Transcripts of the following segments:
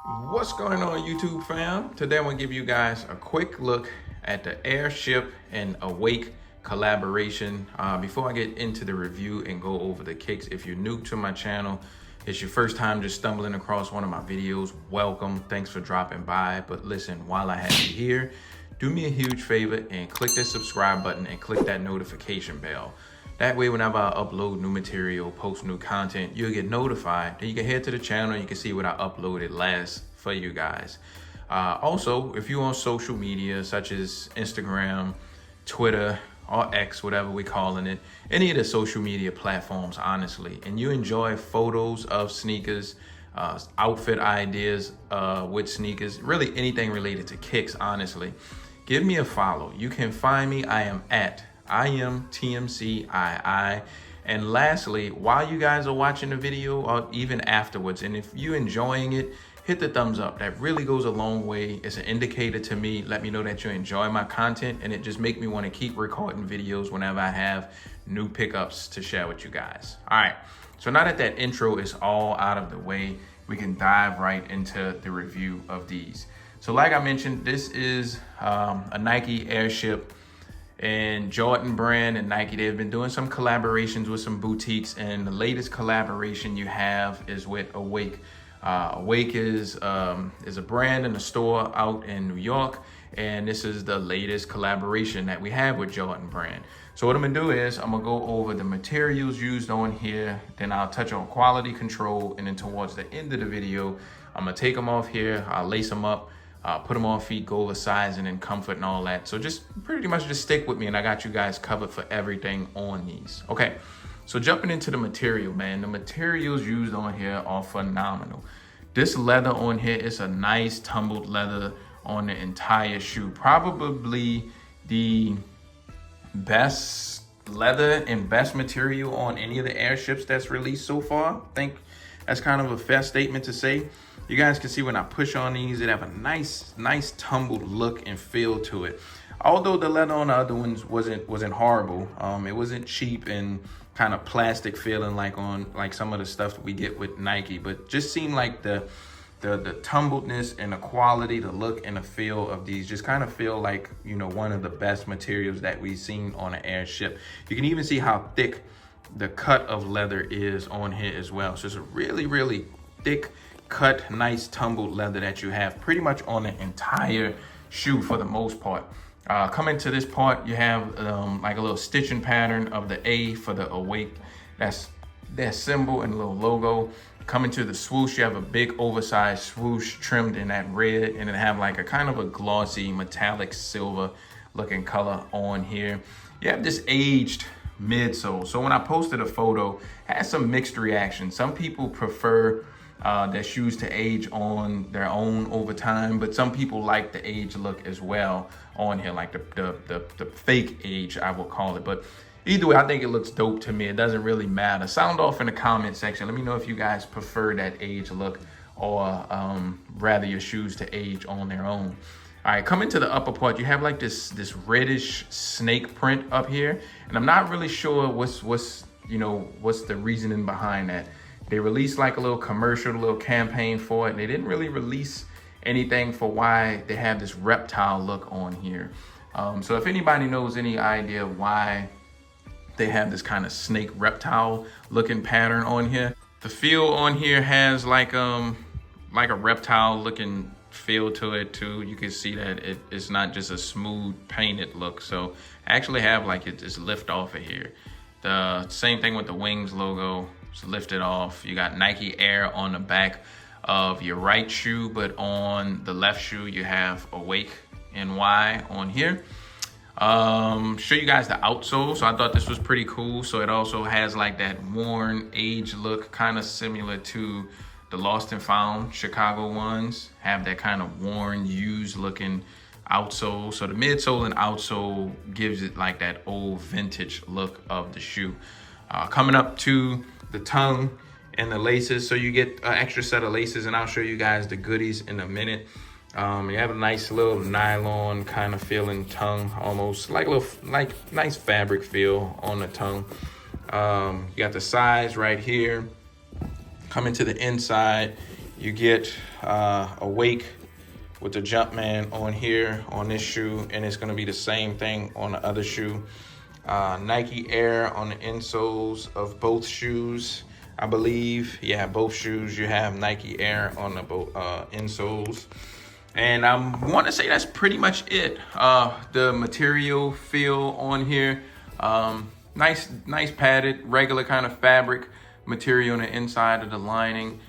What's going on, YouTube fam? Today I'm gonna give you guys a quick look at the Airship and Awake collaboration. Before I get into the review and go over the kicks, if you're new to my channel, it's your first time just stumbling across one of my videos, welcome, thanks for dropping by. But listen, while I have you here, do me a huge favor and click that subscribe button and click that notification bell. That way, whenever I upload new material, post new content, you'll get notified. Then you can head to the channel and you can see what I uploaded last for you guys. Also, if you're on social media, such as Instagram, Twitter, or X, whatever we're calling it, any of the social media platforms, honestly, and you enjoy photos of sneakers, outfit ideas with sneakers, really anything related to kicks, honestly, give me a follow. You can find me. I am at iAMTMCII. And lastly, while you guys are watching the video or even afterwards, and if you're enjoying it, hit the thumbs up. That really goes a long way. It's an indicator to me. Let me know that you enjoy my content, and it just makes me want to keep recording videos whenever I have new pickups to share with you guys. All right, so now that intro is all out of the way, we can dive right into the review of these. So like I mentioned, this is a Nike Airship, and Jordan brand and Nike, they've been doing some collaborations with some boutiques, and the latest collaboration you have is with Awake. Awake is a brand and a store out in New York, and this is the latest collaboration that we have with Jordan brand. So what I'm gonna do is I'm gonna go over the materials used on here, then I'll touch on quality control, and then towards the end of the video, I'm gonna take them off here, I'll lace them up, put them on feet, go over sizing and comfort and all that. So just pretty much just stick with me, and I got you guys covered for everything on these. Okay, so jumping into the material, man, the materials used on here are phenomenal. This leather on here is a nice tumbled leather on the entire shoe. Probably the best leather and best material on any of the Airships that's released so far. I think that's kind of a fair statement to say. You guys can see when I push on these, it have a nice tumbled look and feel to it. Although the leather on the other ones wasn't horrible. It wasn't cheap and kind of plastic feeling like some of the stuff that we get with Nike, but just seemed like the tumbledness and the quality, the look and the feel of these just kind of feel like, you know, one of the best materials that we've seen on an Airship. You can even see how thick the cut of leather is on here as well. So it's a really thick cut, nice tumbled leather that you have pretty much on the entire shoe for the most part. Coming to this part, you have like a little stitching pattern of the A for the Awake. That's their symbol and a little logo. Coming to the swoosh, you have a big oversized swoosh trimmed in that red, and it have like a kind of a glossy metallic silver looking color on here. You have this aged midsole. So when I posted a photo, it had some mixed reactions. Some people prefer their shoes to age on their own over time, but some people like the age look as well on here, like the fake age, I will call it. But either way, I think it looks dope to me. It doesn't really matter. Sound off in the comment section. Let me know if you guys prefer that age look or rather your shoes to age on their own. All right, coming to the upper part, you have like this reddish snake print up here, and I'm not really sure what's the reasoning behind that. They released like a little commercial, a little campaign for it, and they didn't really release anything for why they have this reptile look on here. So if anybody knows any idea why they have this kind of snake reptile looking pattern on here, the feel on here has like a reptile looking feel to it too. You can see that it's not just a smooth painted look. So I actually have like it just lift off of here. The same thing with the Wings logo. It's lifted off. You got Nike Air on the back of your right shoe, but on the left shoe you have Awake NY on here. Show you guys the outsole. So I thought this was pretty cool. So it also has like that worn age look, kind of similar to the Lost and Found Chicago ones. Have that kind of worn, used looking outsole. So the midsole and outsole gives it like that old vintage look of the shoe. Coming up to the tongue and the laces, so you get an extra set of laces, and I'll show you guys the goodies in a minute. You have a nice little nylon kind of feeling tongue, almost like a little nice fabric feel on the tongue. You got the size right here. Coming to the inside, You get Awake with the Jumpman on here on this shoe, and it's gonna be the same thing on the other shoe. Nike Air on the insoles of both shoes, I believe. Yeah, both shoes you have Nike Air on the both insoles. And I want to say that's pretty much it. The material feel on here, nice padded, regular kind of fabric material on the inside of the lining.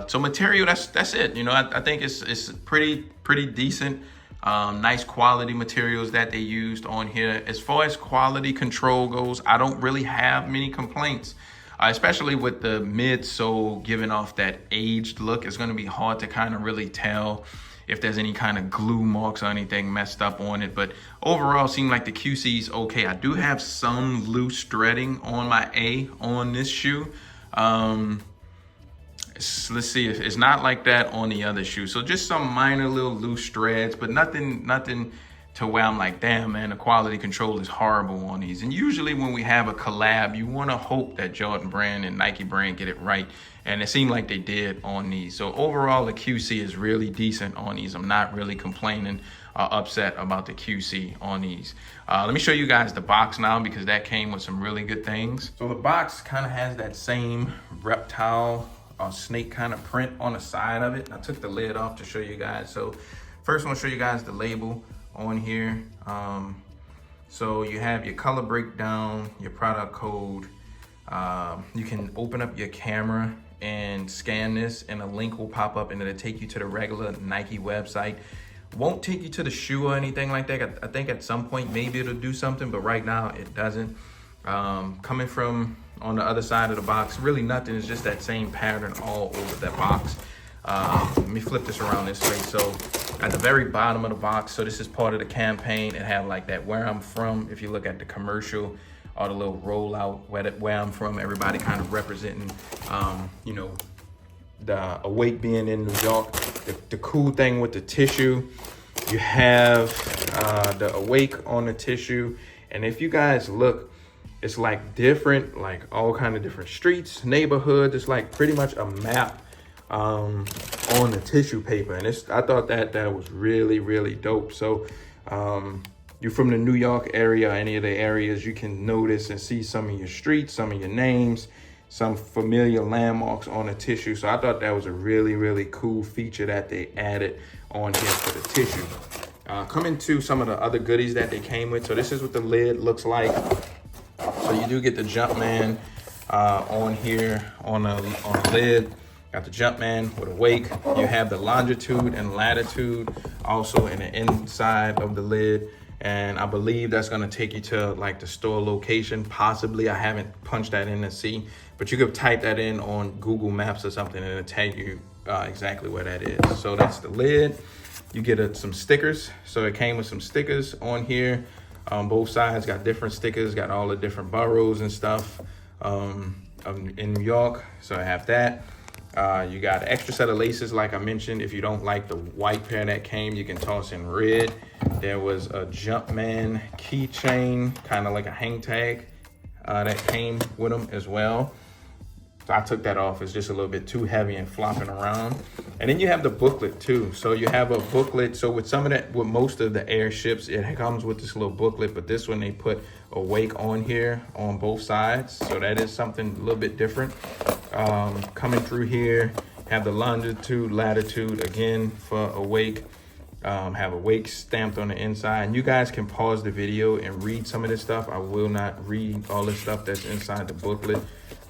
So material, that's it. You know, I think it's pretty decent. Nice quality materials that they used on here. As far as quality control goes, I don't really have many complaints, especially with the midsole giving off that aged look. It's going to be hard to kind of really tell if there's any kind of glue marks or anything messed up on it. But overall, it seemed like the QC is okay. I do have some loose threading on my A on this shoe. Let's see, if it's not like that on the other shoe. So just some minor little loose threads, but nothing to where I'm like, damn, man, the quality control is horrible on these. And usually when we have a collab, you want to hope that Jordan brand and Nike brand get it right. And it seemed like they did on these. So overall, the QC is really decent on these. I'm not really complaining or upset about the QC on these. Let me show you guys the box now, because that came with some really good things. So the box kind of has that same reptile snake kind of print on the side of it. I took the lid off to show you guys. So first I want to show you guys the label on here. So you have your color breakdown, your product code. You can open up your camera and scan this, and a link will pop up and it'll take you to the regular Nike website. Won't take you to the shoe or anything like that. I think at some point maybe it'll do something, but right now it doesn't. Coming from on the other side of the box, really nothing. It's just that same pattern all over that box. Let me flip this around this way. So at the very bottom of the box, so this is part of the campaign, it had like that where I'm from. If you look at the commercial or the little rollout where I'm from, everybody kind of representing, you know, the Awake being in New York. The cool thing with the tissue, you have the Awake on the tissue. And if you guys look, it's like different, like all kind of different streets, neighborhoods. It's like pretty much a map on the tissue paper. And I thought that was really, really dope. So you're from the New York area, any of the areas, you can notice and see some of your streets, some of your names, some familiar landmarks on the tissue. So I thought that was a really, really cool feature that they added on here for the tissue. Coming to some of the other goodies that they came with. So this is what the lid looks like. So you do get the Jumpman on here on the lid. Got the Jumpman with Awake. You have the longitude and latitude also in the inside of the lid. And I believe that's gonna take you to like the store location, possibly. I haven't punched that in to see, but you could type that in on Google Maps or something and it'll tell you exactly where that is. So that's the lid. You get some stickers. So it came with some stickers on here. Both sides got different stickers, got all the different boroughs and stuff in New York. So I have that. You got an extra set of laces, like I mentioned. If you don't like the white pair that came, you can toss in red. There was a Jumpman keychain, kind of like a hang tag that came with them as well. So I took that off. It's just a little bit too heavy and flopping around. And then you have the booklet too. So you have a booklet. So with most of the airships, it comes with this little booklet, but this one they put Awake on here on both sides. So that is something a little bit different. Coming through here, have the longitude, latitude again for Awake. Have Awake stamped on the inside. And you guys can pause the video and read some of this stuff. I will not read all the stuff that's inside the booklet,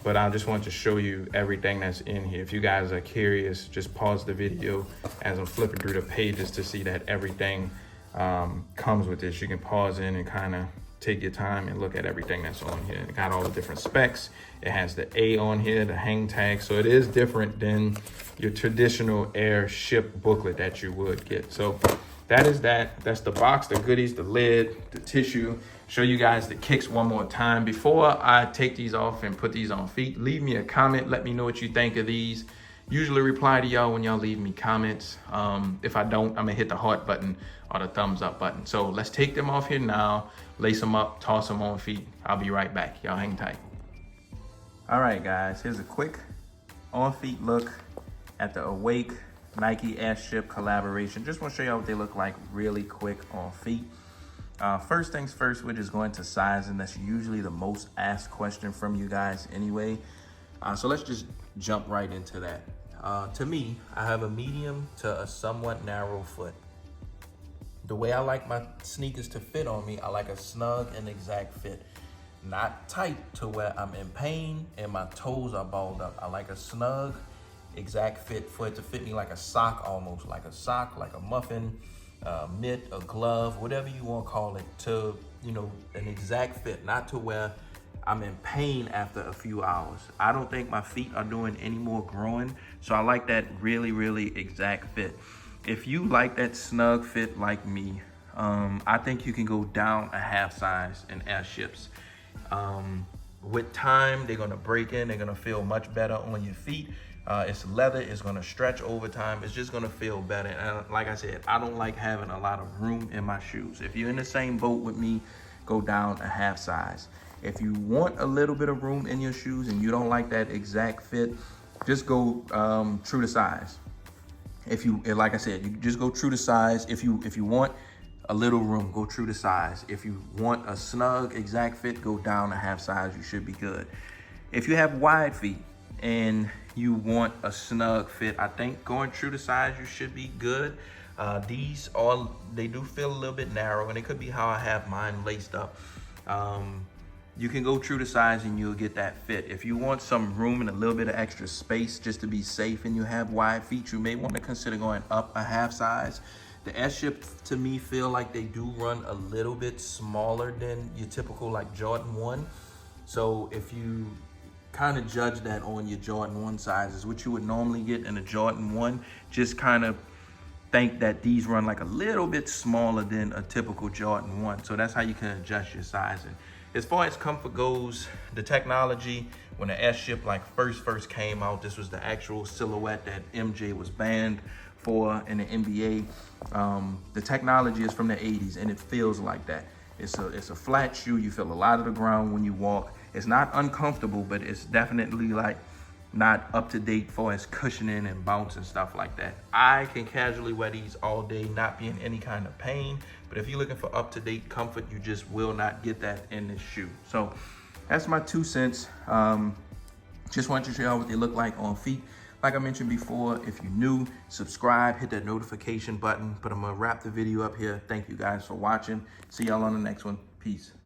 but I just want to show you everything that's in here. If you guys are curious, just pause the video as I'm flipping through the pages to see that everything comes with this. You can pause in and kind of take your time and look at everything that's on here. It got all the different specs. It has the A on here, the hang tag. So it is different than your traditional airship booklet that you would get. So that is that. That's the box, the goodies, the lid, the tissue. Show you guys the kicks one more time. Before I take these off and put these on feet, leave me a comment. Let me know what you think of these. Usually reply to y'all when y'all leave me comments. If I don't, I'm gonna hit the heart button or the thumbs up button. So let's take them off here now, lace them up, toss them on feet. I'll be right back. Y'all hang tight. All right, guys, here's a quick on feet look. at the Awake Nike Airship collaboration. Just want to show y'all what they look like really quick on feet. First things first, we're just going to size, and that's usually the most asked question from you guys anyway. So let's just jump right into that. To me, I have a medium to a somewhat narrow foot. The way I like my sneakers to fit on me, I like a snug and exact fit. Not tight to where I'm in pain and my toes are balled up. I like a snug, exact fit for it to fit me like a sock, almost like a sock, like a muffin, mitt, a glove, whatever you want to call it, to, you know, an exact fit, not to where I'm in pain after a few hours. I don't think my feet are doing any more growing, so I like that really, really exact fit. If you like that snug fit like me, I think you can go down a half size in Airships. With time, they're gonna break in, they're gonna feel much better on your feet. It's leather, it's gonna stretch over time, it's just gonna feel better. And like I said, I don't like having a lot of room in my shoes. If you're in the same boat with me, go down a half size. If you want a little bit of room in your shoes and you don't like that exact fit, just go true to size. If you, like I said, you just go true to size. If you want a little room, go true to size. If you want a snug exact fit, go down a half size, you should be good. If you have wide feet and you want a snug fit, I think going true to size, you should be good. These are, they do feel a little bit narrow, and it could be how I have mine laced up. You can go true to size and you'll get that fit. If you want some room and a little bit of extra space just to be safe and you have wide feet, you may want to consider going up a half size. The Airship, to me, feel like they do run a little bit smaller than your typical like Jordan 1. So if you kind of judge that on your Jordan 1 sizes, what you would normally get in a Jordan 1, just kind of think that these run like a little bit smaller than a typical Jordan 1. So that's how you can adjust your sizing. As far as comfort goes, the technology, when the Airship like first came out, this was the actual silhouette that MJ was banned for in the NBA. The technology is from the 80s and it feels like that. It's a flat shoe. You feel a lot of the ground when you walk. It's not uncomfortable, but it's definitely like not up to date for as cushioning and bounce and stuff like that. I can casually wear these all day, not be in any kind of pain. But if you're looking for up to date comfort, you just will not get that in this shoe. So that's my 2 cents. Just wanted to show y'all what they look like on feet. Like I mentioned before, if you're new, subscribe, hit that notification button. But I'm gonna wrap the video up here. Thank you guys for watching. See y'all on the next one. Peace.